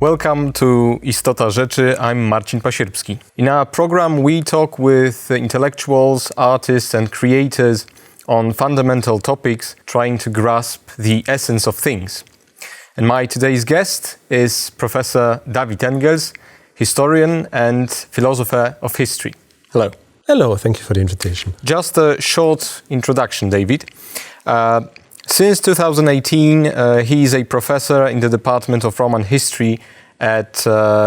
Welcome to Istota Rzeczy. I'm Marcin Pasierbski. In our program, we talk with intellectuals, artists and creators on fundamental topics, trying to grasp the essence of things. And my today's guest is Professor David Engels, historian and philosopher of history. Hello. Hello, thank you for the invitation. Just a short introduction, David. Since 2018, he is a professor in the Department of Roman History at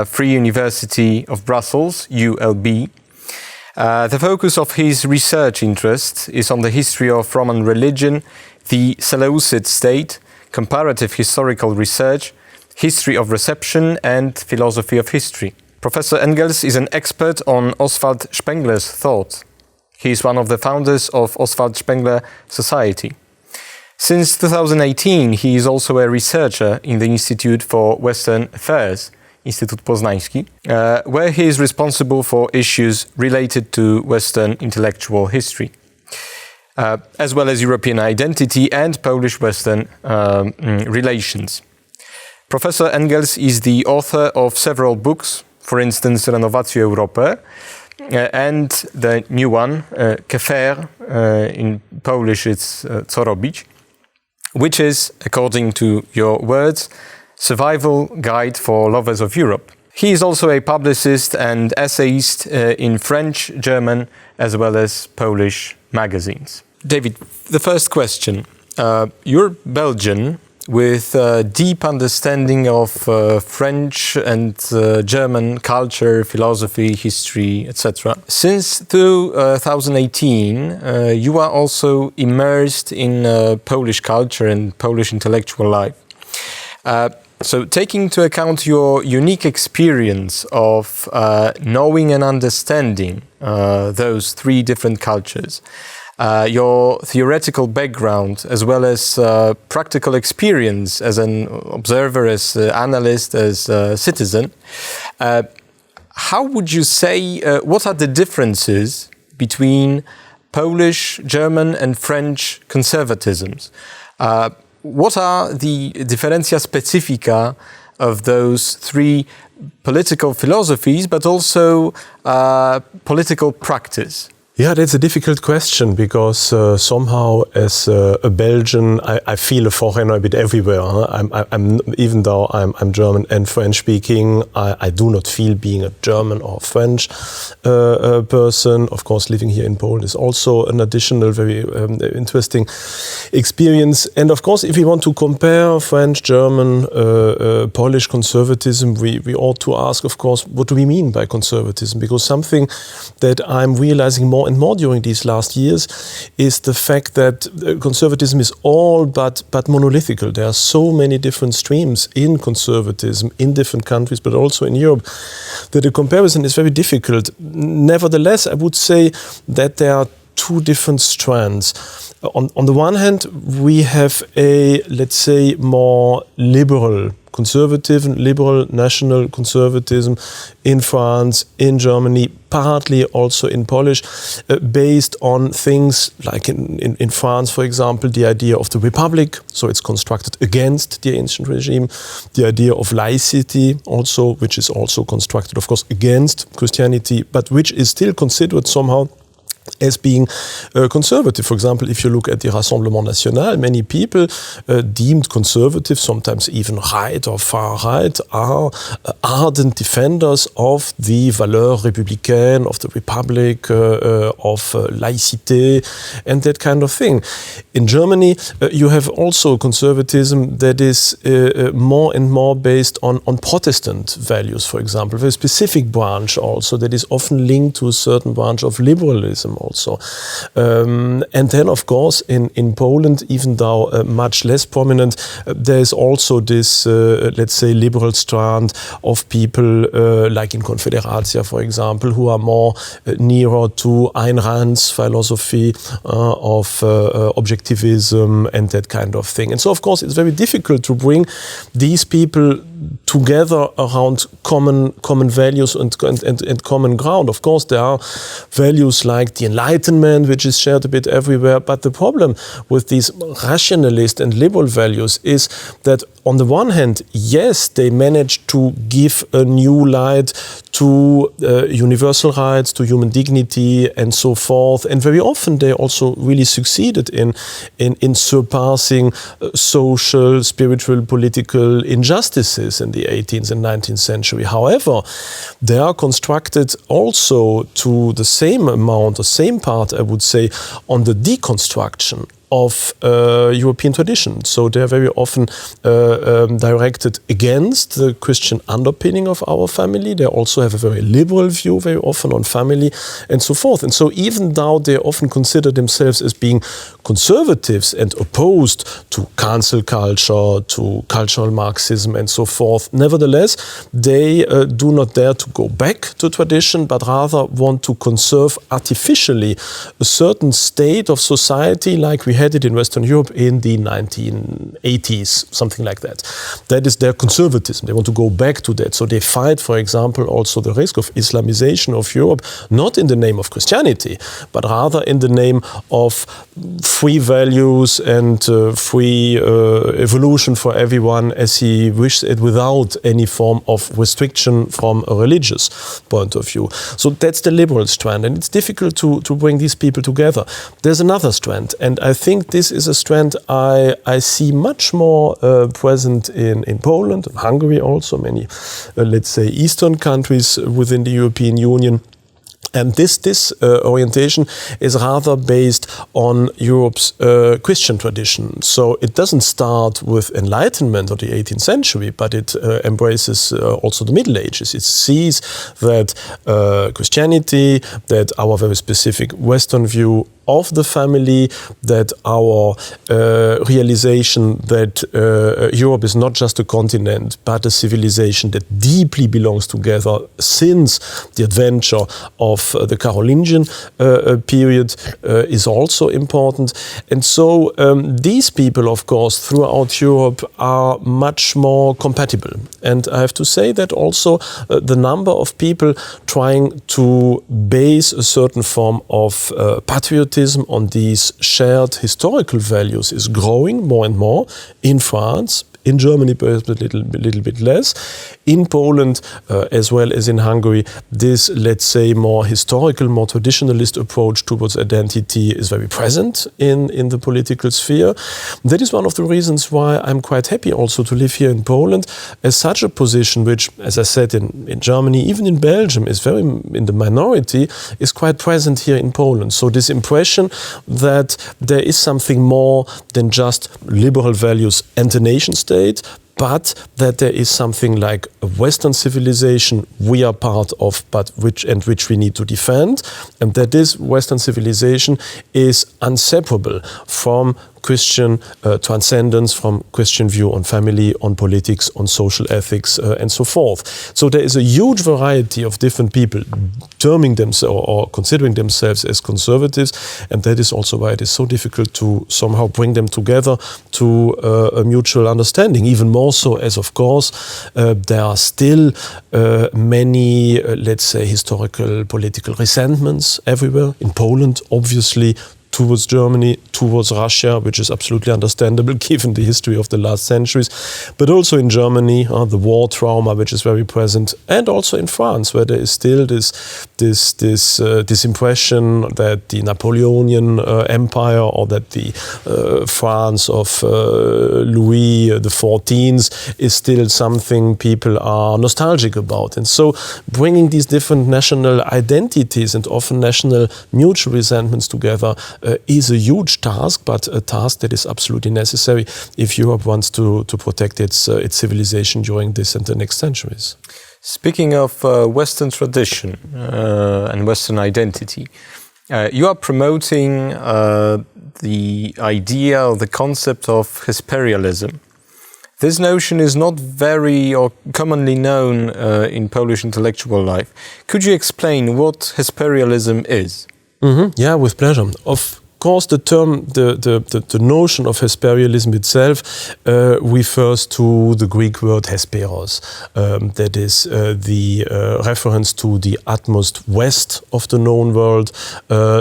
Free University of Brussels, ULB. The focus of his research interest is on the history of Roman religion, the Seleucid state, comparative historical research, history of reception, and philosophy of history. Professor Engels is an expert on Oswald Spengler's thought. He is one of the founders of Oswald Spengler Society. Since 2018, he is also a researcher in the Institute for Western Affairs, Instytut Poznański, where he is responsible for issues related to Western intellectual history, as well as European identity and Polish-Western relations. Professor Engels is the author of several books, for instance, Renowację Europy, and the new one, Kefer, in Polish it's Co robić, which is, according to your words, survival guide for lovers of Europe. He is also a publicist and essayist in French, German, as well as Polish magazines. David, the first question. You're Belgian with a deep understanding of French and German culture, philosophy, history, etc. Since 2018, you are also immersed in Polish culture and Polish intellectual life. So taking into account your unique experience of knowing and understanding those three different cultures, your theoretical background, as well as practical experience as an observer, as an analyst, as a citizen, how would you say, what are the differences between Polish, German and French conservatisms? What are the differentia specifica of those three political philosophies, but also political practice? Yeah, that's a difficult question because somehow as a Belgian, I feel a foreigner a bit everywhere. I'm even though I'm German and French speaking, I do not feel being a German or French person. Of course, living here in Poland is also an additional very interesting experience. And of course, if we want to compare French, German, Polish conservatism, we ought to ask, of course, what do we mean by conservatism? Because something that I'm realizing more and more during these last years is the fact that conservatism is all but monolithical. There are so many different streams in conservatism in different countries, but also in Europe, that the comparison is very difficult. Nevertheless, I would say that there are two different strands. On the one hand, we have a, let's say, more liberal conservative and liberal national conservatism in France, in Germany, partly also in Polish, based on things like in France, for example, the idea of the republic, so it's constructed against the ancient regime, the idea of laicity also, which is also constructed, of course, against Christianity, but which is still considered somehow as being conservative. For example, if you look at the Rassemblement National, many people deemed conservative, sometimes even right or far right, are ardent defenders of the valeurs républicaines, of the republic, of laicité, and that kind of thing. In Germany, you have also conservatism that is more and more based on Protestant values, for example, a very specific branch also that is often linked to a certain branch of liberalism also. And then, of course, in Poland, even though much less prominent, there is also this, let's say, liberal strand of people like in Confederacja, for example, who are more nearer to Ayn Rand's philosophy of objectivism and that kind of thing. And so, of course, it's very difficult to bring these people together around common values and common ground. Of course, there are values like the Enlightenment, which is shared a bit everywhere. But the problem with these rationalist and liberal values is that on the one hand, yes, they manage to give a new light to universal rights, to human dignity, and so forth. And very often they also really succeeded in surpassing social, spiritual, political injustices in the 18th and 19th century. However, they are constructed also to the same amount, the same part, I would say, on the deconstruction of European tradition. So they are very often directed against the Christian underpinning of our family. They also have a very liberal view very often on family and so forth. And so even though they often consider themselves as being conservatives and opposed to cancel culture, to cultural Marxism and so forth, nevertheless, they do not dare to go back to tradition, but rather want to conserve artificially a certain state of society like we had it in Western Europe in the 1980s, something like that. That is their conservatism. They want to go back to that. So they fight, for example, also the risk of Islamization of Europe, not in the name of Christianity, but rather in the name of free values and free evolution for everyone as he wishes it, without any form of restriction from a religious point of view. So that's the liberal strand, and it's difficult to bring these people together. There's another strand, and I think this is a strand I see much more present in Poland, and Hungary also, many, let's say, Eastern countries within the European Union. And this orientation is rather based on Europe's Christian tradition. So it doesn't start with Enlightenment or the 18th century, but it embraces also the Middle Ages. It sees that Christianity, that our very specific Western view of the family, that our realization that Europe is not just a continent, but a civilization that deeply belongs together since the adventure of the Carolingian period is also important. And so these people, of course, throughout Europe are much more compatible. And I have to say that also the number of people trying to base a certain form of patriotism on these shared historical values is growing more and more in France, in Germany perhaps a little bit less, in Poland as well as in Hungary. This, let's say, more historical, more traditionalist approach towards identity is very present in the political sphere. That is one of the reasons why I'm quite happy also to live here in Poland, as such a position which, as I said, in Germany, even in Belgium, is very in the minority, is quite present here in Poland. So this impression that there is something more than just liberal values and a nation state, but that there is something like a Western civilization we are part of, but which we need to defend, and that this Western civilization is inseparable from Christian transcendence, from Christian view on family, on politics, on social ethics, and so forth. So there is a huge variety of different people terming themselves or considering themselves as conservatives, and that is also why it is so difficult to somehow bring them together to a mutual understanding. Even more so as, of course, there are still many, let's say, historical political resentments everywhere. In Poland, obviously, towards Germany, towards Russia, which is absolutely understandable given the history of the last centuries, but also in Germany, the war trauma, which is very present, and also in France, where there is still this impression that the Napoleonian Empire, or that the France of Louis XIV is still something people are nostalgic about. And so bringing these different national identities and often national mutual resentments together is a huge task, but a task that is absolutely necessary if Europe wants to protect its civilization during this and the next centuries. Speaking of Western tradition and Western identity, you are promoting the idea or the concept of Hesperialism. This notion is not very or commonly known in Polish intellectual life. Could you explain what Hesperialism is? Yeah, with pleasure. Of course, the term, the notion of Hesperialism itself refers to the Greek word Hesperos. That is the reference to the utmost west of the known world.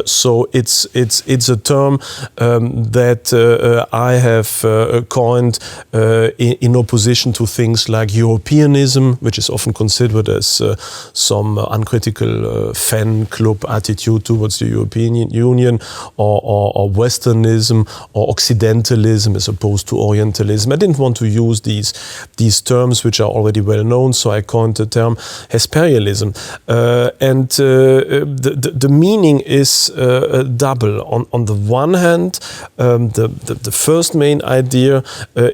So it's a term that I have coined in opposition to things like Europeanism, which is often considered as some uncritical fan club attitude towards the European Union, or Westernism or Occidentalism as opposed to Orientalism. I didn't want to use these terms, which are already well known, so I coined the term Hesperialism. And the meaning is double. On the one hand, the first main idea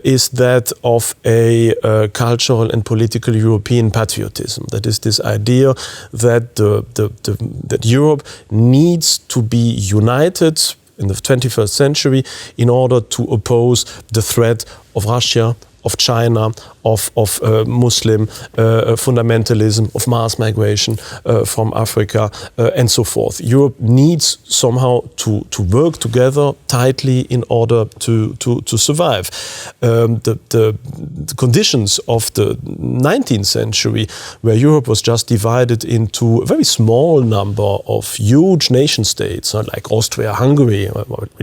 is that of a cultural and political European patriotism. That is this idea that that Europe needs to be united in the 21st century in order to oppose the threat of Russia, of China, of Muslim fundamentalism, of mass migration from Africa, and so forth. Europe needs somehow to work together tightly in order to survive. The conditions of the 19th century, where Europe was just divided into a very small number of huge nation states, like Austria-Hungary,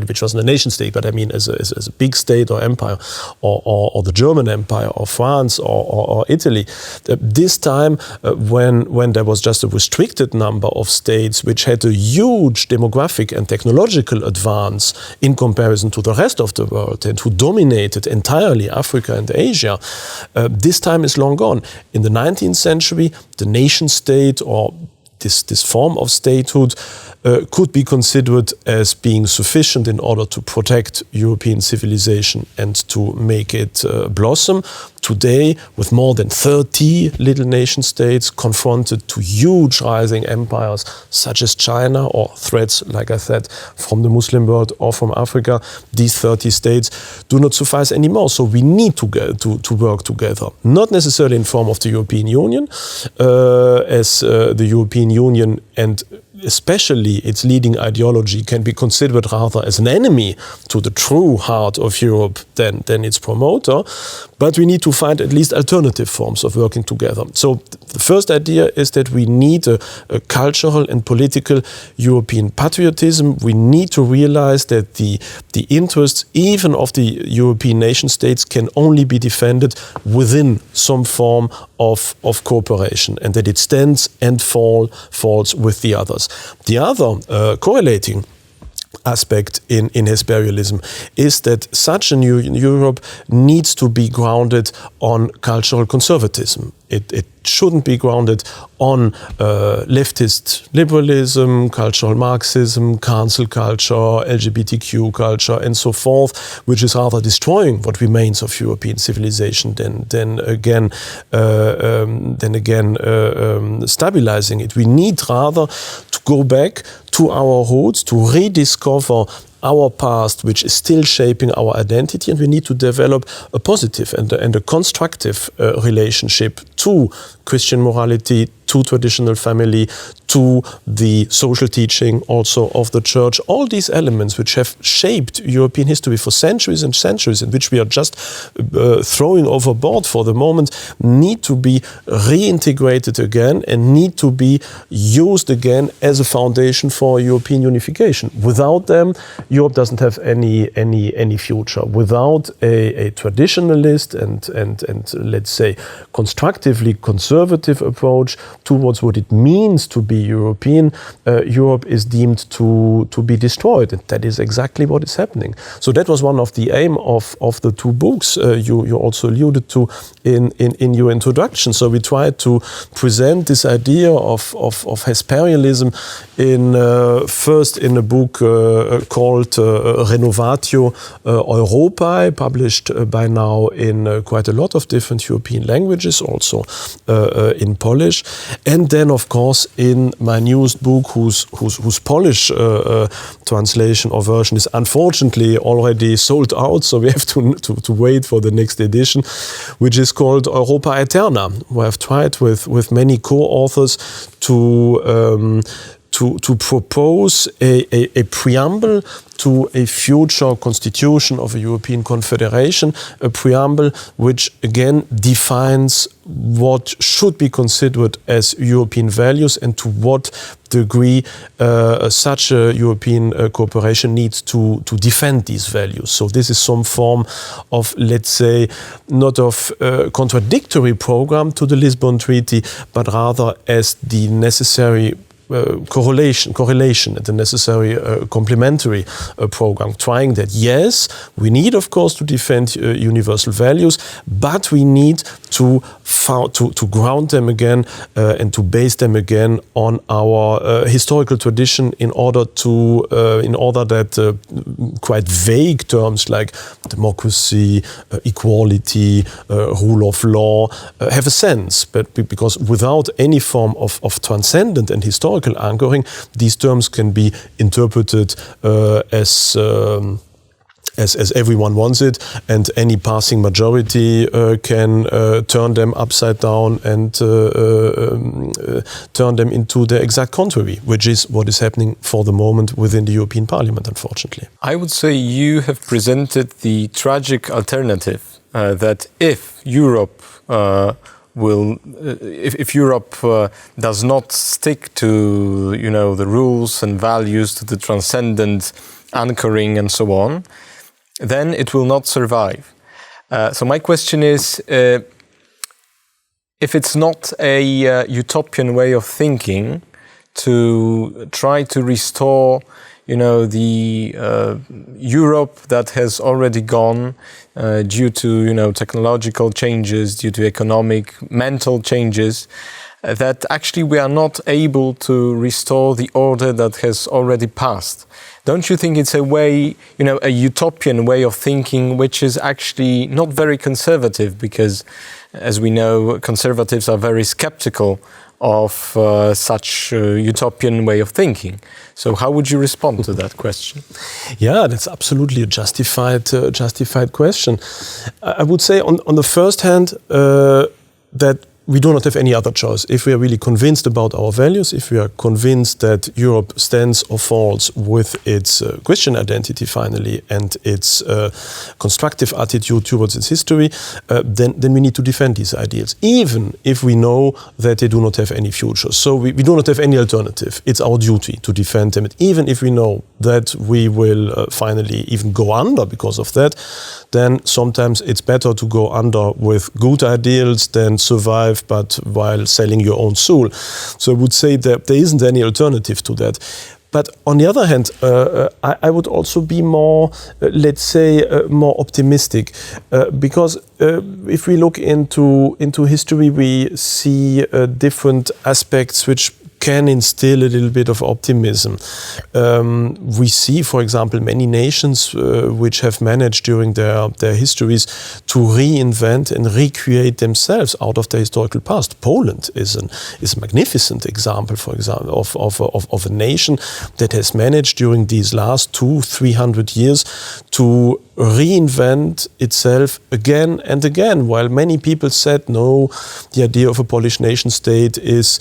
which wasn't a nation state, but I mean as a big state or empire, or the German Empire, or France, or Italy. This time, when there was just a restricted number of states which had a huge demographic and technological advance in comparison to the rest of the world, and who dominated entirely Africa and Asia, this time is long gone. In the 19th century, the nation state, or this form of statehood, could be considered as being sufficient in order to protect European civilization and to make it blossom. Today, with more than 30 little nation states confronted to huge rising empires such as China, or threats, like I said, from the Muslim world or from Africa, these 30 states do not suffice anymore. So we need to work together, not necessarily in form of the European Union, as the European Union and especially its leading ideology can be considered rather as an enemy to the true heart of Europe than its promoter. But we need to find at least alternative forms of working together. So the first idea is that we need a cultural and political European patriotism. We need to realize that the interests even of the European nation states can only be defended within some form of cooperation, and that it stands and falls with the others. The other correlating aspect in Hesperialism is that such a new Europe needs to be grounded on cultural conservatism. It shouldn't be grounded on leftist liberalism, cultural Marxism, cancel culture, LGBTQ culture, and so forth, which is rather destroying what remains of European civilization than again stabilizing it. We need rather to go back to our roots, to rediscover our past, which is still shaping our identity, and we need to develop a positive and a constructive relationship to Christian morality, to traditional family, to the social teaching also of the church. All these elements which have shaped European history for centuries and centuries, and which we are just throwing overboard for the moment, need to be reintegrated again and need to be used again as a foundation for European unification. Without them, Europe doesn't have any future. Without a traditionalist and let's say constructively conservative approach towards what it means to be European, Europe is deemed to be destroyed. And that is exactly what is happening. So that was one of the aim of the two books you also alluded to in your introduction. So we tried to present this idea of Hesperialism first in a book called Renovatio Europae, published by now in quite a lot of different European languages, also in Polish. And then, of course, in my newest book, whose Polish translation or version is unfortunately already sold out, so we have to wait for the next edition, which is called Europa Eterna, where I've tried with many co-authors to to propose a preamble to a future constitution of a European Confederation, a preamble which again defines what should be considered as European values and to what degree such a European cooperation needs to defend these values. So this is some form of, let's say, not of contradictory program to the Lisbon Treaty, but rather as the necessary correlation and the necessary complementary program, trying that, yes, we need, of course, to defend universal values, but we need to ground them again and to base them again on our historical tradition in order that quite vague terms like democracy, equality, rule of law have a sense. But because without any form of transcendent and historical anchoring, these terms can be interpreted as everyone wants it, and any passing majority can turn them upside down and turn them into the exact contrary, which is what is happening for the moment within the European Parliament, unfortunately. I would say you have presented the tragic alternative that if Europe if Europe does not stick to the rules and values, to the transcendent anchoring and so on, then it will not survive. So my question is, if it's not a utopian way of thinking to try to restore the Europe that has already gone due to technological changes, due to economic, mental changes, that actually we are not able to restore the order that has already passed. Don't you think it's a way, a utopian way of thinking, which is actually not very conservative? Because, as we know, conservatives are very skeptical of such a utopian way of thinking. So how would you respond to that question? Yeah, that's absolutely a justified question. I would say on the first hand that we do not have any other choice. If we are really convinced about our values, if we are convinced that Europe stands or falls with its Christian identity finally and its constructive attitude towards its history, then we need to defend these ideals, even if we know that they do not have any future. So we do not have any alternative. It's our duty to defend them. Even if we know that we will finally even go under because of that, then sometimes it's better to go under with good ideals than survive but while selling your own soul. So I would say that there isn't any alternative to that. But on the other hand, I would also be more, let's say, more optimistic, because if we look into history, we see different aspects which can instill a little bit of optimism. We see, for example, many nations which have managed during their histories to reinvent and recreate themselves out of their historical past. Poland is a magnificent example, for example, of a nation that has managed during these last 200-300 years to reinvent itself again and again, while many people said, no, the idea of a Polish nation state is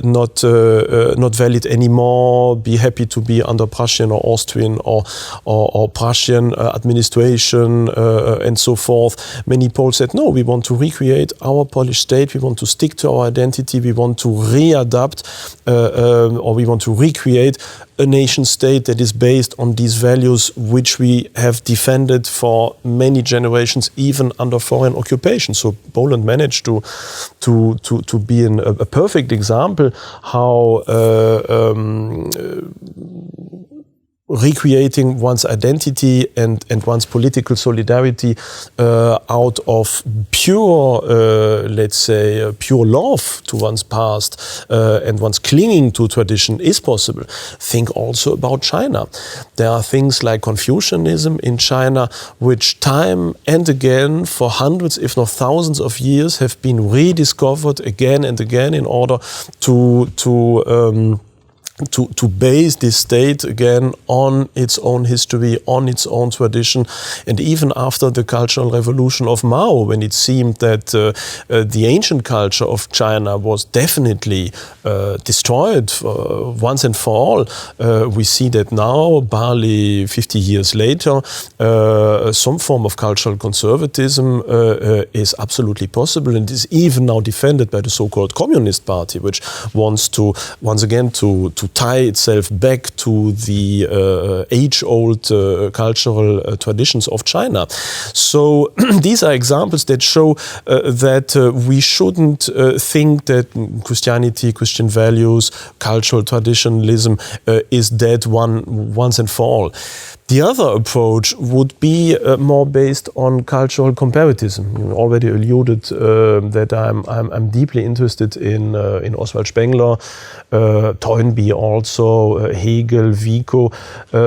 not valid anymore, be happy to be under Prussian or Austrian or Prussian administration and so forth. Many Poles said, no, we want to recreate our Polish state, we want to stick to our identity, we want to readapt or we want to recreate a nation state that is based on these values which we have defended for many generations, even under foreign occupation. So Poland managed to be a perfect example how recreating one's identity and one's political solidarity out of pure, let's say, pure love to one's past and one's clinging to tradition is possible. Think also about China. There are things like Confucianism in China, which time and again for hundreds, if not thousands of years have been rediscovered again and again in order to to base this state again on its own history, on its own tradition. And even after the Cultural Revolution of Mao, when it seemed that the ancient culture of China was definitely destroyed once and for all, we see that now, barely 50 years later, some form of cultural conservatism is absolutely possible, and is even now defended by the so-called Communist Party, which wants to, once again, to tie itself back to the age-old cultural traditions of China. So these are examples that show that we shouldn't think that Christianity, Christian values, cultural traditionalism is dead once and for all. The other approach would be more based on cultural comparativism. You already alluded that I'm deeply interested in Oswald Spengler, Toynbee also, Hegel, Vico.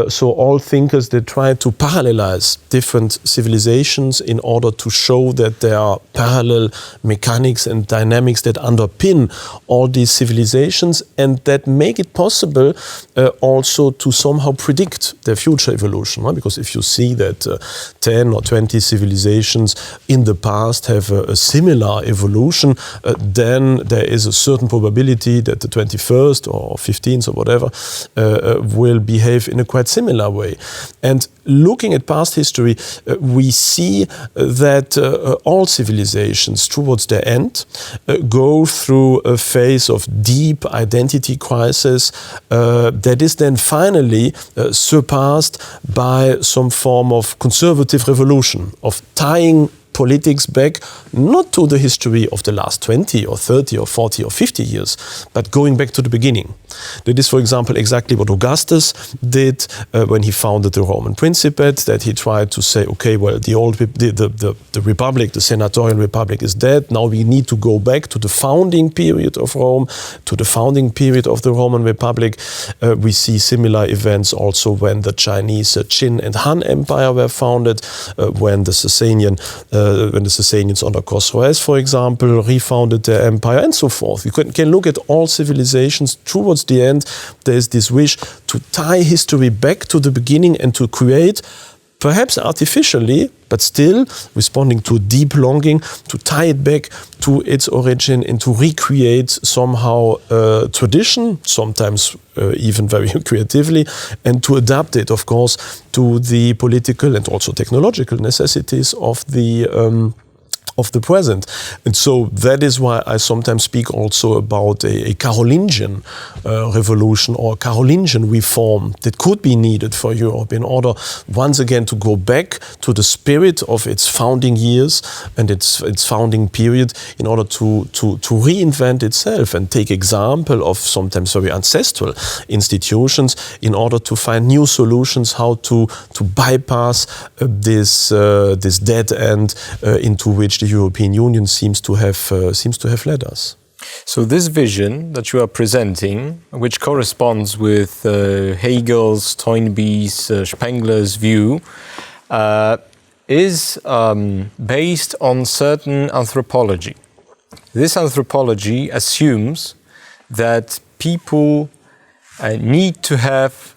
So all thinkers that try to parallelize different civilizations in order to show that there are parallel mechanics and dynamics that underpin all these civilizations and that make it possible also to somehow predict their future evolution. Because if you see that 10 or 20 civilizations in the past have a similar evolution, then there is a certain probability that the 21st or 15th or whatever will behave in a quite similar way. And looking at past history, we see that all civilizations towards their end go through a phase of deep identity crisis that is then finally surpassed by some form of conservative revolution, of tying politics back not to the history of the last 20 or 30 or 40 or 50 years, but going back to the beginning. That is, for example, exactly what Augustus did when he founded the Roman Principate, that he tried to say, okay, well, the Republic, the Senatorial Republic is dead. Now we need to go back to the founding period of Rome, to the founding period of the Roman Republic. We see similar events also when the Chinese Qin and Han Empire were founded, when the Sasanians under Khosroes, for example, refounded their empire, and so forth. You can look at all civilizations. Towards the end, there is this wish to tie history back to the beginning and to create, perhaps artificially, but still responding to a deep longing, to tie it back to its origin and to recreate somehow tradition, sometimes even very creatively, and to adapt it, of course, to the political and also technological necessities of the present. And so that is why I sometimes speak also about a Carolingian revolution or Carolingian reform that could be needed for Europe in order once again to go back to the spirit of its founding years and its founding period in order to reinvent itself and take example of sometimes very ancestral institutions in order to find new solutions how to bypass this dead end into which the European Union seems to have led us. So this vision that you are presenting, which corresponds with Hegel's, Toynbee's, Spengler's view, is based on certain anthropology. This anthropology assumes that people need to have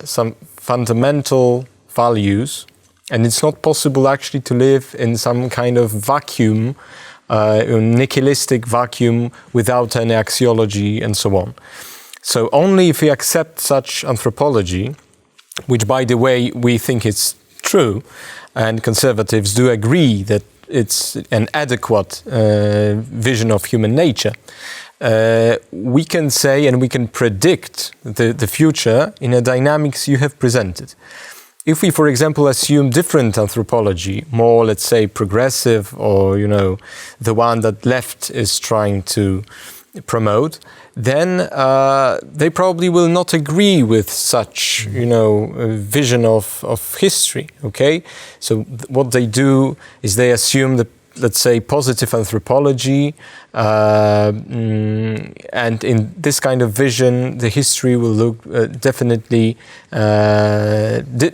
some fundamental values, and it's not possible actually to live in some kind of vacuum, nihilistic vacuum without any axiology and so on. So only if we accept such anthropology, which by the way we think it's true, and conservatives do agree that it's an adequate vision of human nature, we can say and we can predict the future in a dynamics you have presented. If we, for example, assume different anthropology, more, let's say, progressive, or, the one that left is trying to promote, then they probably will not agree with such, vision of history, okay? So what they do is they assume that, let's say, positive anthropology, and in this kind of vision, the history will look definitely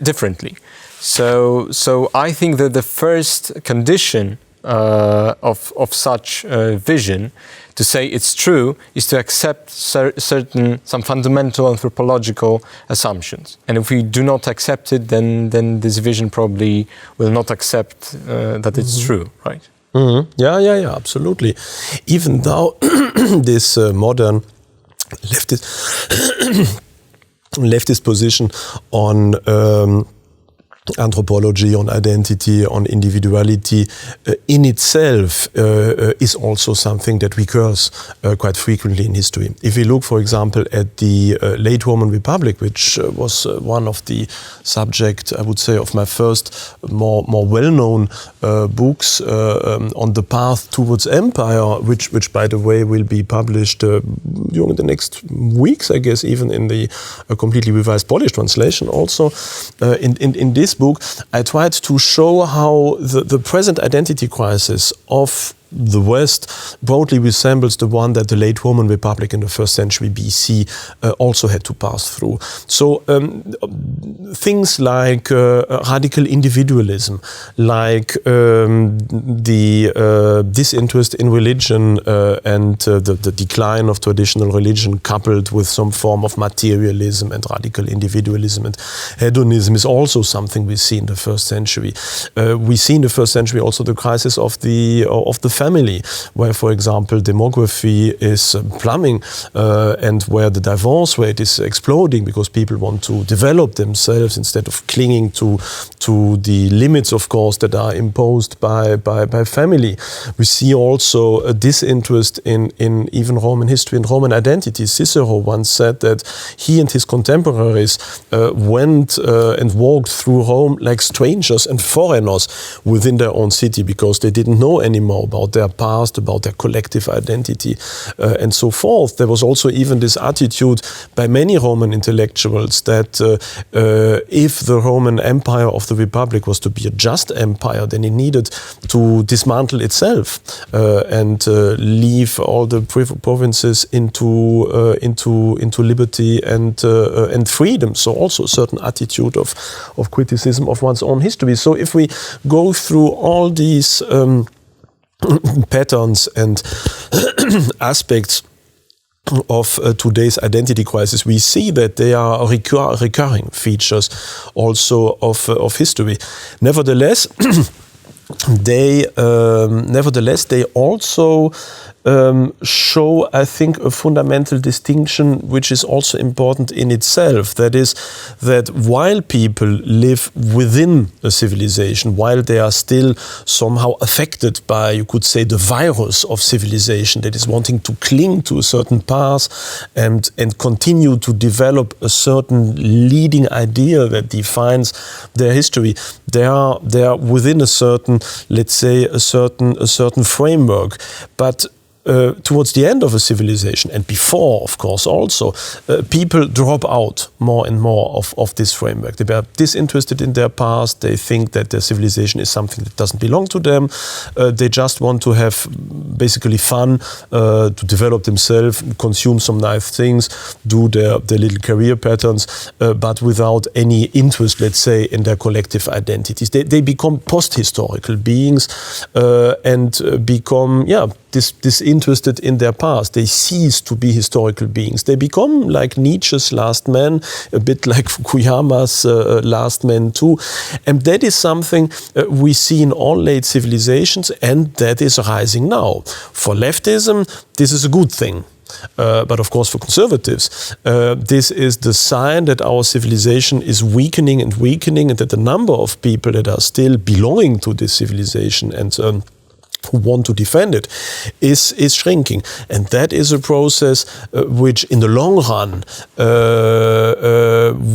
differently. So I think that the first condition of such vision, to say it's true, is to accept some fundamental anthropological assumptions. And if we do not accept it, then this vision probably will not accept that it's true, right? Mm-hmm. Yeah, absolutely. Even though this modern leftist position on anthropology, on identity, on individuality in itself is also something that recurs quite frequently in history. If we look, for example, at the late Roman Republic, which was one of the subject, I would say, of my first more well-known books on the path towards empire, which by the way will be published during the next weeks, I guess, even in the completely revised Polish translation also. In this book, I tried to show how the present identity crisis of the West broadly resembles the one that the late Roman Republic in the 1st century BC also had to pass through. So things like radical individualism, like the disinterest in religion and the decline of traditional religion coupled with some form of materialism and radical individualism and hedonism is also something we see in the 1st century. We see in the 1st century also the crisis of the family, where, for example, demography is plumbing and where the divorce rate is exploding because people want to develop themselves instead of clinging to the limits, of course, that are imposed by family. We see also a disinterest in even Roman history and Roman identity. Cicero once said that he and his contemporaries went and walked through Rome like strangers and foreigners within their own city because they didn't know anymore about their past, about their collective identity, and so forth. There was also even this attitude by many Roman intellectuals that if the Roman Empire of the Republic was to be a just empire, then it needed to dismantle itself and leave all the provinces into liberty and freedom. So also a certain attitude of criticism of one's own history. So if we go through all these patterns and aspects of today's identity crisis, we see that they are recurring features also of history. Nevertheless, they also show, I think, a fundamental distinction which is also important in itself. That is, that while people live within a civilization, while they are still somehow affected by, you could say, the virus of civilization that is wanting to cling to a certain path and continue to develop a certain leading idea that defines their history, they are within a certain, let's say, a certain framework. But towards the end of a civilization, and before, of course, also, people drop out more and more of this framework. They are disinterested in their past. They think that their civilization is something that doesn't belong to them. They just want to have basically fun, to develop themselves, consume some nice things, do their little career patterns, but without any interest, let's say, in their collective identities. They become post-historical beings and become, disinterested in their past. They cease to be historical beings. They become like Nietzsche's last man, a bit like Fukuyama's last man too. And that is something we see in all late civilizations, and that is rising now. For leftism, this is a good thing. But of course for conservatives, this is the sign that our civilization is weakening and that the number of people that are still belonging to this civilization and who want to defend it is shrinking. And that is a process which in the long run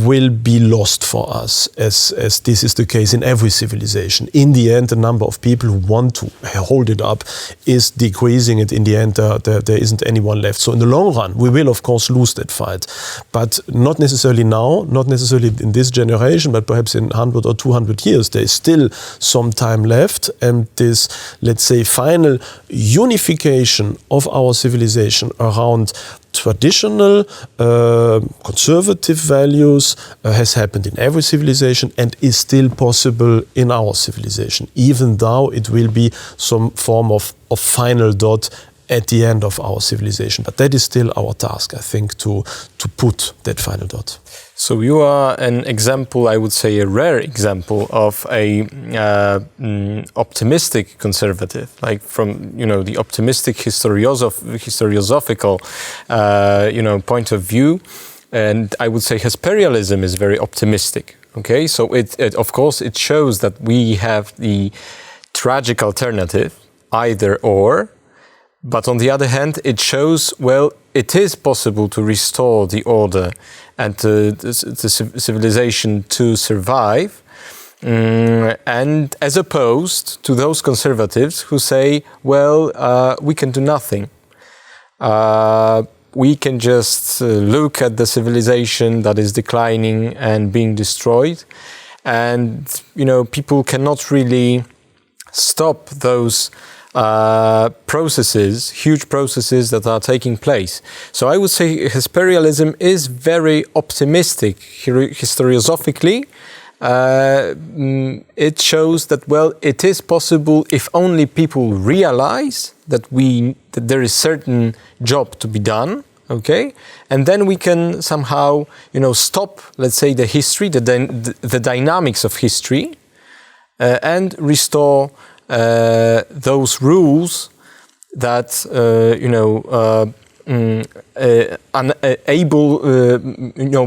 will be lost for us, as this is the case in every civilization. In the end, the number of people who want to hold it up is decreasing, and in the end there isn't anyone left. So in the long run, we will of course lose that fight. But not necessarily now, not necessarily in this generation, but perhaps in 100 or 200 years, there is still some time left, and this, let's say, say, final unification of our civilization around traditional conservative values has happened in every civilization and is still possible in our civilization, even though it will be some form of final dot at the end of our civilization. But that is still our task, I think, to put that final dot. So you are an example, I would say a rare example of a optimistic conservative, like from, the optimistic historiosophical, point of view. And I would say Hesperialism is very optimistic. Okay, so it of course it shows that we have the tragic alternative, either or. But on the other hand, it shows, well, it is possible to restore the order and the civilization to survive. And as opposed to those conservatives who say, well, we can do nothing. We can just look at the civilization that is declining and being destroyed. And, people cannot really stop those processes, huge processes that are taking place. So I would say Hesperialism is very optimistic historiosophically. It shows that, well, it is possible if only people realize that there is certain job to be done, okay, and then we can somehow, stop, let's say, the history, the dynamics of history, and restore those rules that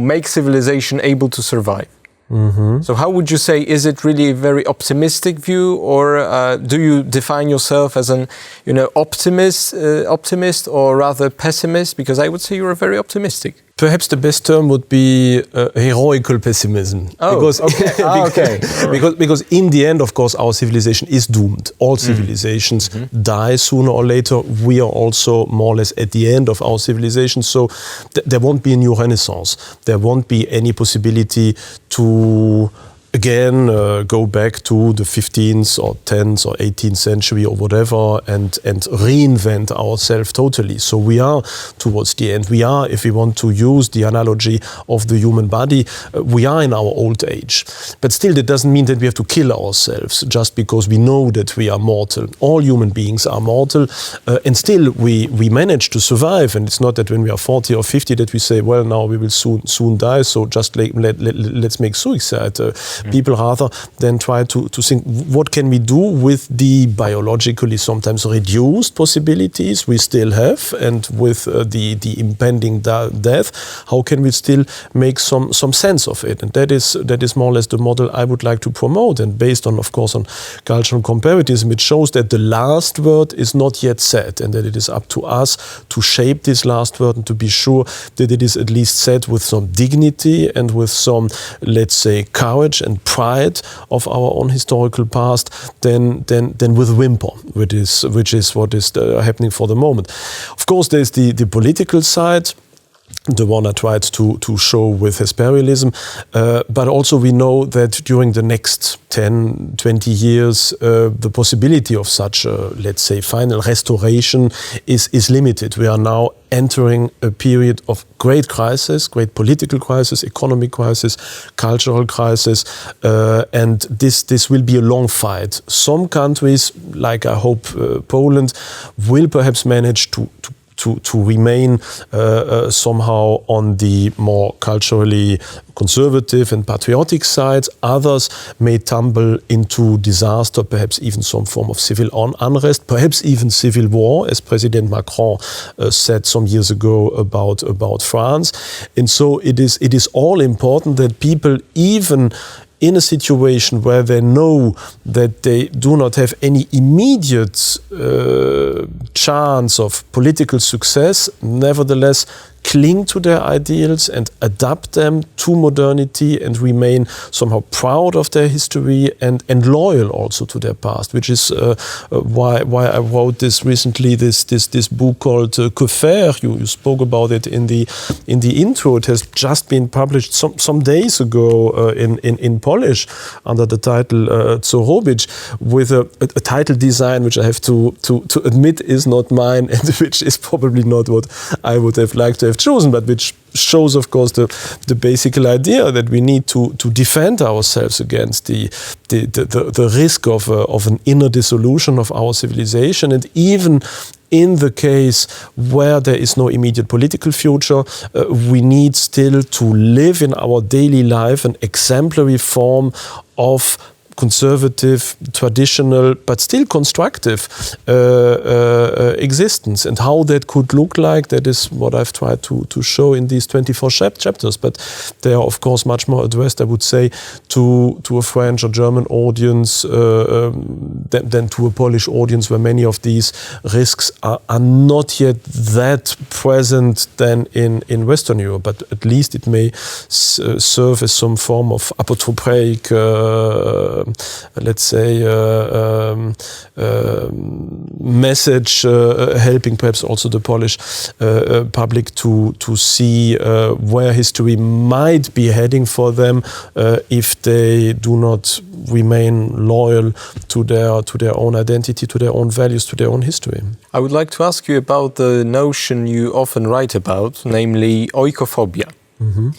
make civilization able to survive. Mm-hmm. So how would you say, is it really a very optimistic view, or do you define yourself as an optimist or rather pessimist? Because I would say you're very optimistic. Perhaps the best term would be heroical pessimism. Oh, because, okay. because in the end, of course, our civilization is doomed. All civilizations die sooner or later. We are also more or less at the end of our civilization. So there won't be a new renaissance. There won't be any possibility to again go back to the 15th or 10th or 18th century or whatever and reinvent ourselves totally. So we are towards the end. We are, if we want to use the analogy of the human body, we are in our old age. But still, that doesn't mean that we have to kill ourselves just because we know that we are mortal. All human beings are mortal, and still we manage to survive. And it's not that when we are 40 or 50 that we say, well, now we will soon die, so just let's make suicide. People rather than try to think, what can we do with the biologically sometimes reduced possibilities we still have, and with the impending death, how can we still make some sense of it? And that is more or less the model I would like to promote. And based on, of course, on cultural comparativism, it shows that the last word is not yet said, and that it is up to us to shape this last word and to be sure that it is at least said with some dignity and with some, let's say, courage and pride of our own historical past than with whimper, which is what is happening for the moment. Of course, there's the political side, the one I tried to show with Hesperialism, but also we know that during the next 10, 20 years, the possibility of such a, let's say, final restoration is limited. We are now entering a period of great crisis, great political crisis, economic crisis, cultural crisis, and this will be a long fight. Some countries, like I hope Poland, will perhaps manage to remain somehow on the more culturally conservative and patriotic sides. Others may tumble into disaster, perhaps even some form of civil unrest, perhaps even civil war, as President Macron said some years ago about France. And so it is all important that people, even in a situation where they know that they do not have any immediate chance of political success, nevertheless cling to their ideals and adapt them to modernity and remain somehow proud of their history and loyal also to their past, which is why I wrote this recently, this book called Que faire. You spoke about it in the intro. It has just been published some days ago in Polish under the title Co robić, with a title design which I have to admit is not mine and which is probably not what I would have liked to have chosen, but which shows, of course, the basic idea that we need to defend ourselves against the risk of an inner dissolution of our civilization. And even in the case where there is no immediate political future, we need still to live in our daily life an exemplary form of conservative, traditional, but still constructive existence. And how that could look like, that is what I've tried to show in these 24 chapters. But they are, of course, much more addressed, I would say, to a French or German audience than to a Polish audience, where many of these risks are not yet that present than in Western Europe. But at least it may serve as some form of apotropaic let's say, message, helping perhaps also the Polish public to see where history might be heading for them if they do not remain loyal to their own identity, to their own values, to their own history. I would like to ask you about the notion you often write about, namely oikophobia. Mm-hmm.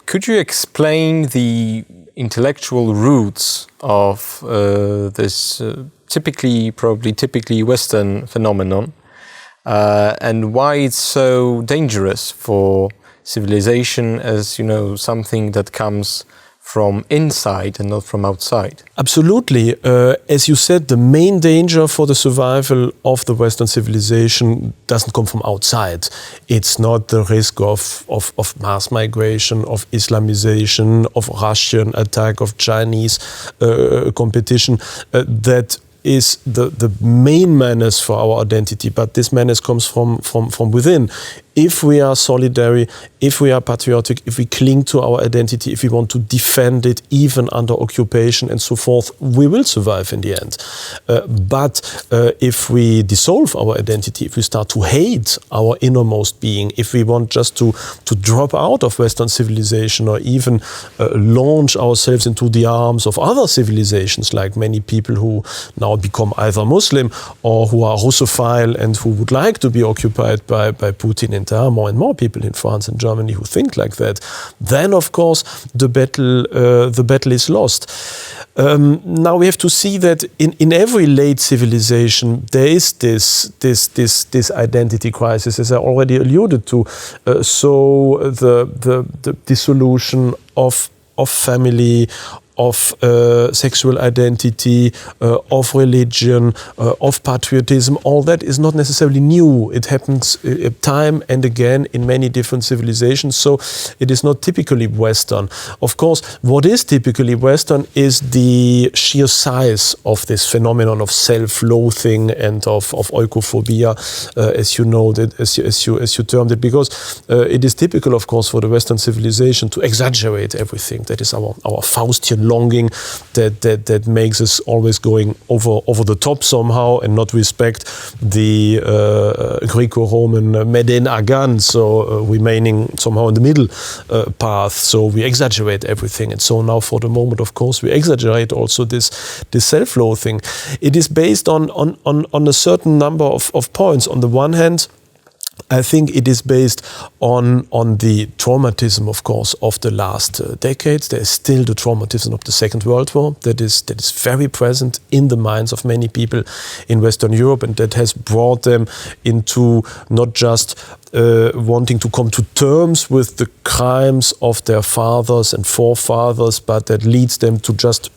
Could you explain the intellectual roots of this typically Western phenomenon, and why it's so dangerous for civilization as, something that comes from inside and not from outside? Absolutely. As you said, the main danger for the survival of the Western civilization doesn't come from outside. It's not the risk of mass migration, of Islamization, of Russian attack, of Chinese competition. That is the main menace for our identity, but this menace comes from within. If we are solidary, if we are patriotic, if we cling to our identity, if we want to defend it even under occupation and so forth, we will survive in the end. But if we dissolve our identity, if we start to hate our innermost being, if we want just to drop out of Western civilization or even launch ourselves into the arms of other civilizations, like many people who now become either Muslim or who are Russophile and who would like to be occupied by Putin, and there are more and more people in France and Germany who think like that, then of course the battle is lost. Now we have to see that in every late civilization there is this identity crisis, as I already alluded to. So the dissolution of family, of sexual identity, of religion, of patriotism, all that is not necessarily new. It happens time and again in many different civilizations, so it is not typically Western. Of course, what is typically Western is the sheer size of this phenomenon of self-loathing and of oikophobia, as you know, as you termed it, because it is typical, of course, for the Western civilization to exaggerate everything. That is our Faustian longing that makes us always going over the top somehow and not respect the Greco-Roman Meden Agan, so remaining somehow in the middle path. So we exaggerate everything, and so now for the moment, of course, we exaggerate also this self-loathing. It is based on a certain number of points. On the one hand, I think it is based on the traumatism, of course, of the last decades. There is still the traumatism of the Second World War that is very present in the minds of many people in Western Europe, and that has brought them into not just wanting to come to terms with the crimes of their fathers and forefathers, but that leads them to just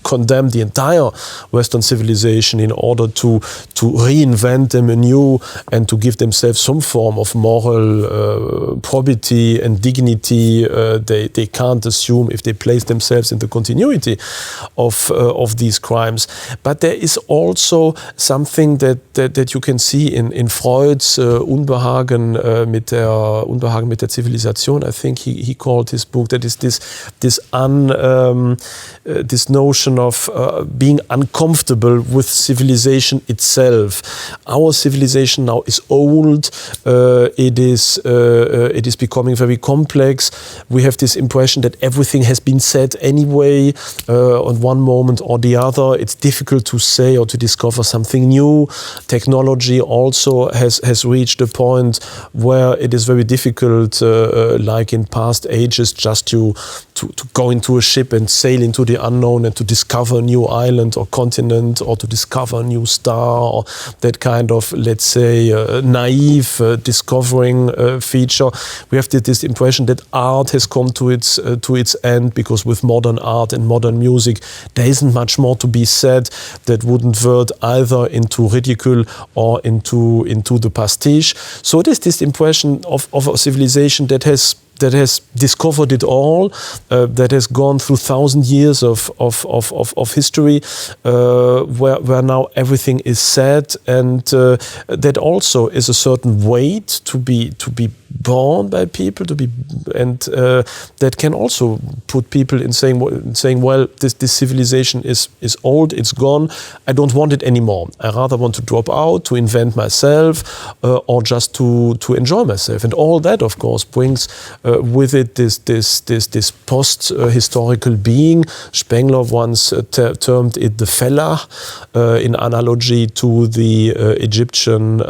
condemn the entire Western civilization in order to reinvent them anew and to give themselves some form of moral probity and dignity they can't assume if they place themselves in the continuity of these crimes. But there is also something that you can see in Freud's Unbehagen mit der Zivilisation. I think he called his book, that is this notion of being uncomfortable with civilization itself. Our civilization now is old. It is becoming very complex. We have this impression that everything has been said anyway on one moment or the other. It's difficult to say or to discover something new. Technology also has reached a point where it is very difficult, like in past ages, just to go into a ship and sail into the unknown and to discover a new island or continent or to discover a new star, or that kind of, let's say, naive discovering feature. We have this impression that art has come to its end, because with modern art and modern music there isn't much more to be said that wouldn't vert either into ridicule or into the pastiche. So it is this impression of a civilization that has discovered it all, that has gone through 1,000 years of history, where now everything is said, and that also is a certain weight to be borne by people, and that can also put people in saying, well, this civilization is old, it's gone, I don't want it anymore. I rather want to drop out, to invent myself, or just to enjoy myself. And all that, of course, brings with it this post-historical being. Spengler once termed it the Fellah, in analogy to the Egyptian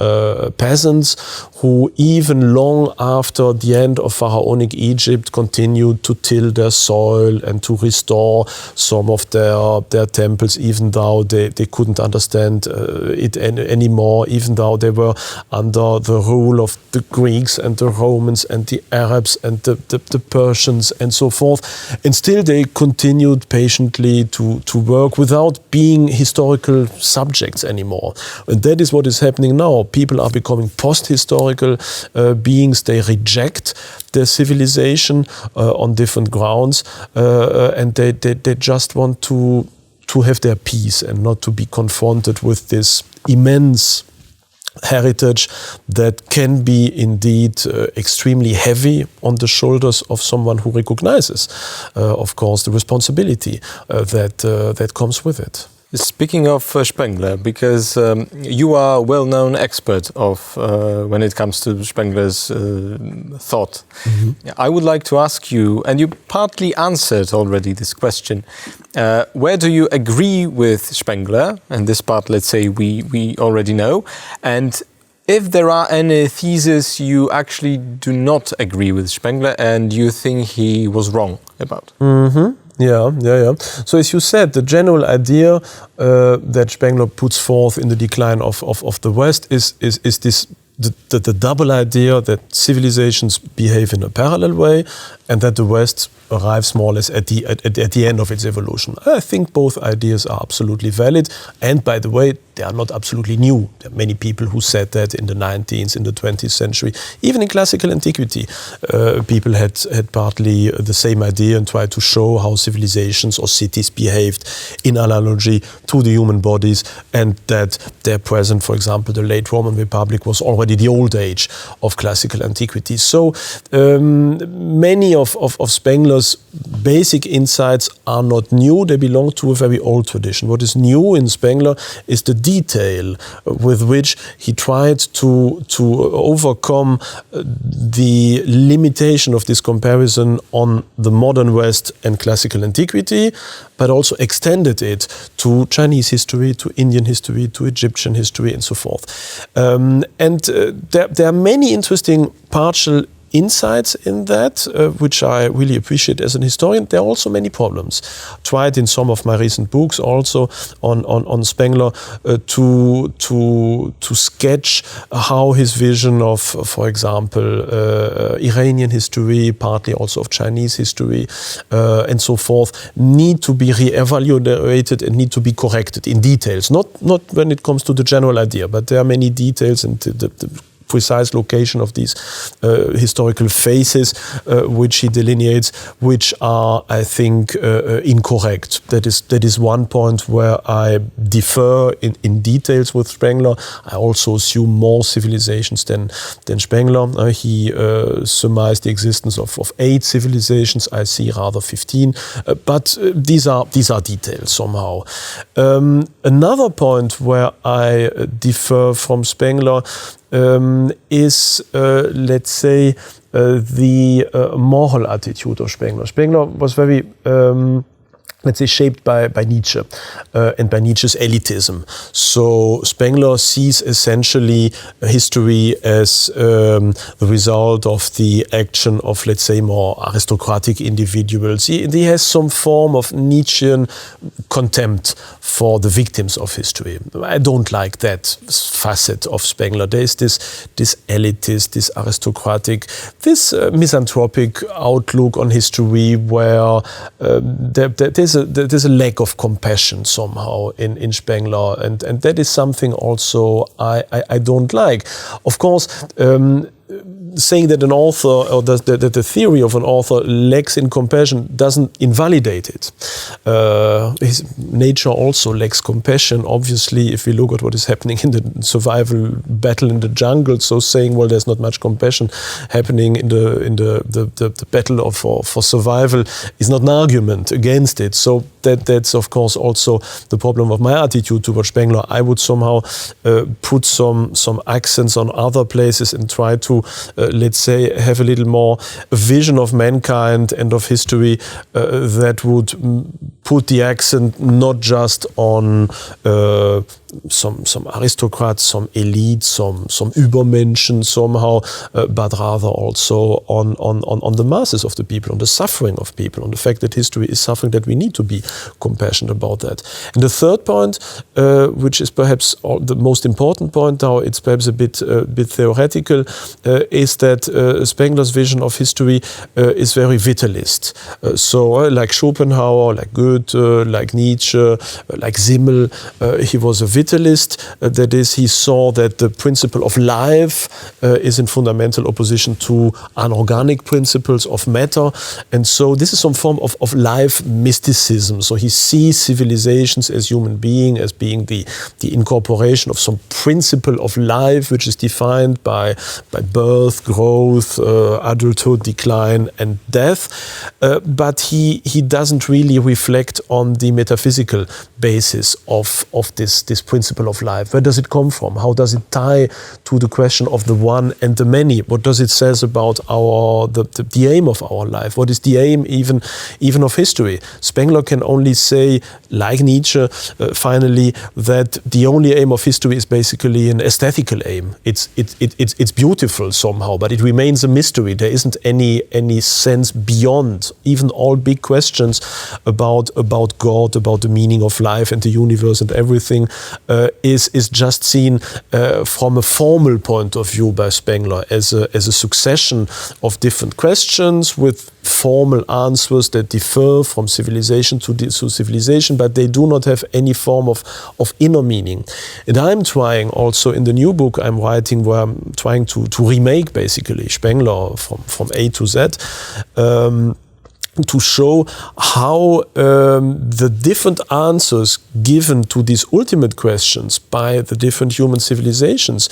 peasants, who even long after the end of pharaonic Egypt continued to till their soil and to restore some of their temples, even though they couldn't understand it anymore, even though they were under the rule of the Greeks and the Romans and the Arabs and the Persians and so forth. And still they continued patiently to work without being historical subjects anymore. And that is what is happening now. People are becoming post-historical beings. They reject their civilization on different grounds, and they just want to have their peace and not to be confronted with this immense heritage that can be indeed extremely heavy on the shoulders of someone who recognizes, of course, the responsibility that comes with it. Speaking of Spengler, because you are a well-known expert of when it comes to Spengler's thought, I would like to ask you, and you partly answered already this question, where do you agree with Spengler? And this part, let's say, we already know. And if there are any theses you actually do not agree with Spengler and you think he was wrong about? Yeah. So as you said, the general idea that Spengler puts forth in the decline of the West is this the double idea that civilizations behave in a parallel way and that the West arrives more or less at the end of its evolution. I think both ideas are absolutely valid, and by the way, they are not absolutely new. There are many people who said that in the 19th, in the 20th century. Even in classical antiquity, people had partly the same idea and tried to show how civilizations or cities behaved in analogy to the human bodies, and that their present, for example, the late Roman Republic, was already the old age of classical antiquity. So many of Spengler's basic insights are not new. They belong to a very old tradition. What is new in Spengler is the detail with which he tried to overcome the limitation of this comparison on the modern West and classical antiquity, but also extended it to Chinese history, to Indian history, to Egyptian history, and so forth. There are many interesting partial insights in that, which I really appreciate as an historian. There are also many problems. Tried in some of my recent books also on Spengler to sketch how his vision of, for example, Iranian history, partly also of Chinese history, and so forth, need to be re-evaluated and need to be corrected in details. Not when it comes to the general idea, but there are many details and the precise location of these historical phases which he delineates, which are, I think, incorrect. That is one point where I differ in details with Spengler. I also assume more civilizations than Spengler. He surmised the existence of 8 civilizations. I see rather 15. But these are details somehow. Another point where I differ from Spengler is, let's say, the moral attitude of Spengler. Spengler was very, let's say, shaped by Nietzsche and by Nietzsche's elitism. So Spengler sees essentially history as the result of the action of, let's say, more aristocratic individuals. He has some form of Nietzschean contempt for the victims of history. I don't like that facet of Spengler. There is this elitist, this aristocratic, this misanthropic outlook on history where there's a lack of compassion somehow in Spengler, and that is something also I don't like. Of course, saying that an author or that the theory of an author lacks in compassion doesn't invalidate it. His nature also lacks compassion. Obviously, if we look at what is happening in the survival battle in the jungle, so saying, well, there's not much compassion happening in the battle for survival is not an argument against it. So that's of course also the problem of my attitude towards Spengler. I would somehow put some accents on other places and try to let's say, have a little more vision of mankind and of history that would put the accent not just on some aristocrats, some elites, some Übermenschen somehow, but rather also on the masses of the people, on the suffering of people, on the fact that history is suffering, that we need to be compassionate about that. And the third point, which is perhaps the most important point, now it's perhaps a bit theoretical, is that Spengler's vision of history is very vitalist. So like Schopenhauer, like Goethe, like Nietzsche, like Simmel, he was a vitalist. That is, he saw that the principle of life is in fundamental opposition to anorganic principles of matter. And so this is some form of life mysticism. So he sees civilizations as human beings, as being the incorporation of some principle of life, which is defined by birth, growth, adulthood, decline, and death. But he doesn't really reflect on the metaphysical basis of this principle of life. Where does it come from? How does it tie to the question of the one and the many? What does it say about the aim of our life? What is the aim even of history? Spengler can only say, like Nietzsche, finally, that the only aim of history is basically an aesthetical aim. It's beautiful somehow, but it remains a mystery. There isn't any sense beyond even all big questions about God, about the meaning of life and the universe and everything, is just seen from a formal point of view by Spengler as a succession of different questions with formal answers that differ from civilization to civilization, but they do not have any form of inner meaning. And I'm trying also in the new book I'm writing, where I'm trying to remake basically Spengler from A to Z, to show how the different answers given to these ultimate questions by the different human civilizations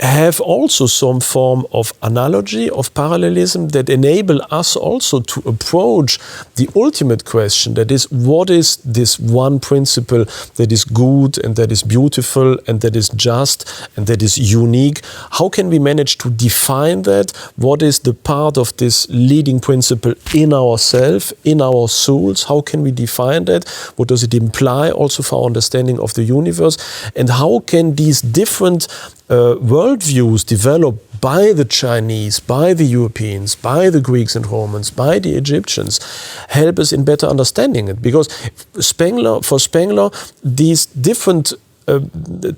have also some form of analogy, of parallelism, that enable us also to approach the ultimate question, that is, what is this one principle that is good and that is beautiful and that is just and that is unique? How can we manage to define that? What is the part of this leading principle in ourselves, in our souls? How can we define that? What does it imply also for our understanding of the universe? And how can these different worldviews developed by the Chinese, by the Europeans, by the Greeks and Romans, by the Egyptians, help us in better understanding it. Because for Spengler, these different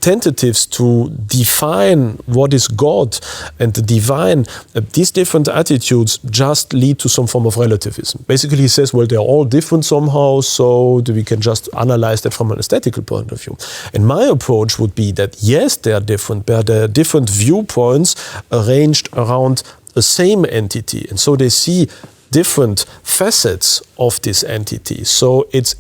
tentatives to define what is God and the divine, these different attitudes just lead to some form of relativism. Basically, he says, well, they're all different somehow, so we can just analyze that from an aesthetical point of view. And my approach would be that, yes, they are different, but there are different viewpoints arranged around the same entity. And so they see different facets of this entity. So it's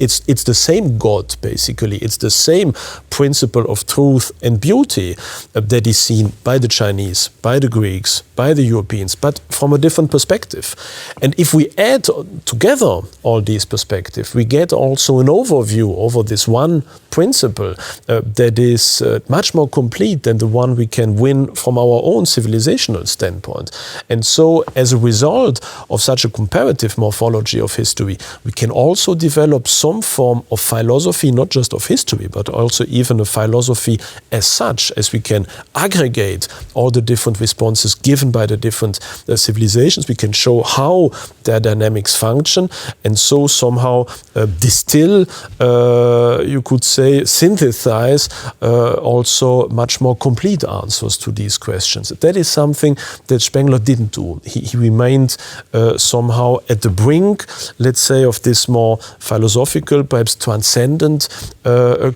the same God, basically. It's the same principle of truth and beauty that is seen by the Chinese, by the Greeks, by the Europeans, but from a different perspective. And if we add together all these perspectives, we get also an overview over this one principle that is much more complete than the one we can win from our own civilizational standpoint. And so, as a result of such a comparative morphology of history, we can also develop some form of philosophy, not just of history, but also even a philosophy as such, as we can aggregate all the different responses given by the different civilizations. We can show how their dynamics function, and so somehow distill, you could say, synthesize also much more complete answers to these questions. That is something that Spengler didn't do. He remained somehow at the brink, let's say, of this more philosophical, perhaps transcendent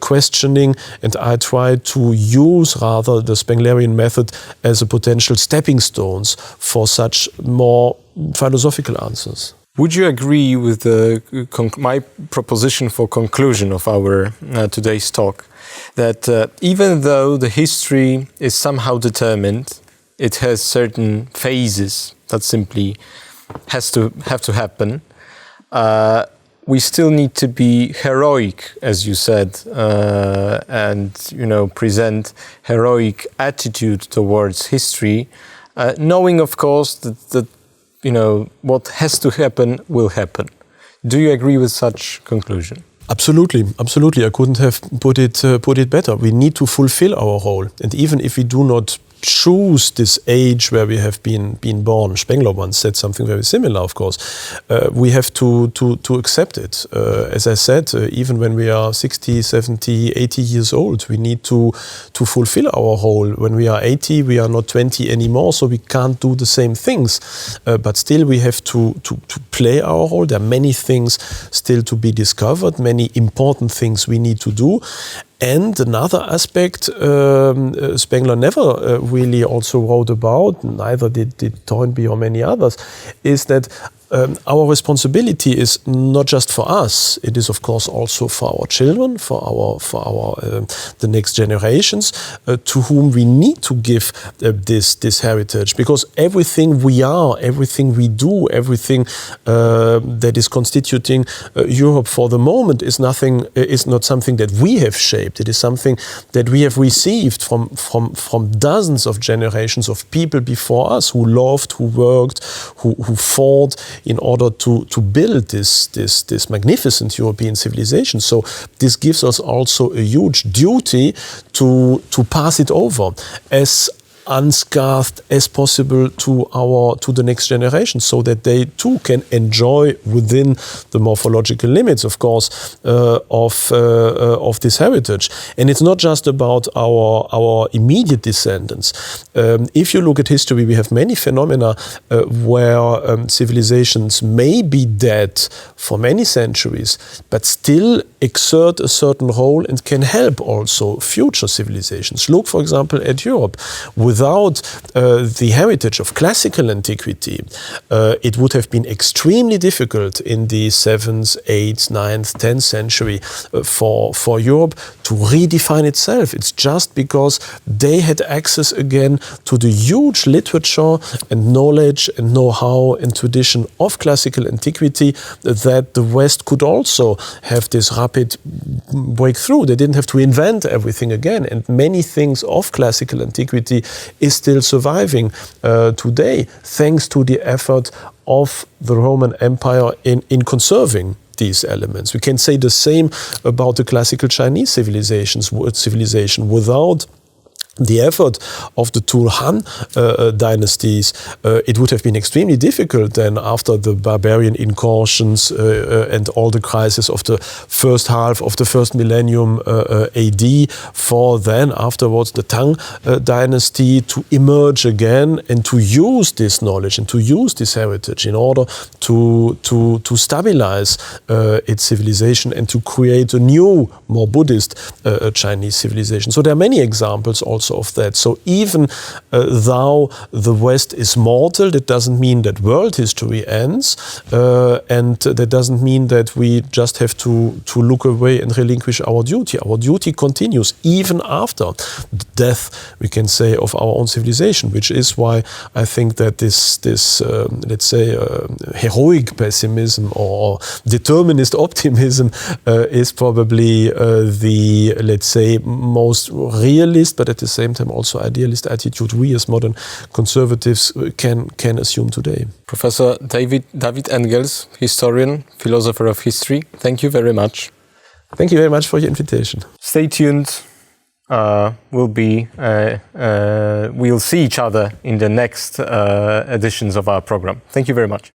questioning, and I tried to use rather the Spenglerian method as a potential stepping stones for such more philosophical answers. Would you agree with my proposition for conclusion of our today's talk, that even though the history is somehow determined, it has certain phases that simply have to happen, we still need to be heroic, as you said, and present heroic attitude towards history, knowing, of course, that what has to happen will happen. Do you agree with such conclusion? Absolutely. I couldn't have put it better. We need to fulfill our role, and even if we do not choose this age where we have been born, Spengler once said something very similar, of course, we have to accept it. As I said, even when we are 60, 70, 80 years old, we need to fulfill our role. When we are 80, we are not 20 anymore, so we can't do the same things. But still, we have to play our role. There are many things still to be discovered, many important things we need to do. And another aspect Spengler never really also wrote about, neither did Toynbee or many others, is that our responsibility is not just for us. It is, of course, also for our children, for the next generations, to whom we need to give this heritage. Because everything we are, everything we do, everything that is constituting Europe for the moment is not something that we have shaped. It is something that we have received from dozens of generations of people before us who loved, who worked, who fought in order to build this magnificent European civilization. So this gives us also a huge duty to pass it over as unscathed as possible to the next generation, so that they too can enjoy within the morphological limits, of course, of this heritage. And it's not just about our immediate descendants. If you look at history, we have many phenomena where civilizations may be dead for many centuries, but still exert a certain role and can help also future civilizations. Look, for example, at Europe. Without the heritage of classical antiquity, it would have been extremely difficult in the 7th, 8th, 9th, 10th century for Europe to redefine itself. It's just because they had access again to the huge literature and knowledge and know-how and tradition of classical antiquity that the West could also have this rapid breakthrough. They didn't have to invent everything again, and many things of classical antiquity is still surviving today, thanks to the effort of the Roman Empire in conserving these elements. We can say the same about the classical Chinese civilization. Without the effort of the two Han dynasties, it would have been extremely difficult then after the barbarian incursions and all the crises of the first half of the first millennium AD, for then afterwards the Tang dynasty to emerge again and to use this knowledge and to use this heritage in order to stabilize its civilization and to create a new, more Buddhist Chinese civilization. So there are many examples also of that. So even though the West is mortal, that doesn't mean that world history ends, and that doesn't mean that we just have to look away and relinquish our duty. Our duty continues even after the death, we can say, of our own civilization, which is why I think that this let's say, heroic pessimism or determinist optimism is probably the, let's say, most realist, but at the same time also idealist attitude we as modern conservatives can assume today. Professor David Engels, historian, philosopher of history, thank you very much. Thank you very much for your invitation. Stay tuned. We'll see each other in the next editions of our program. Thank you very much.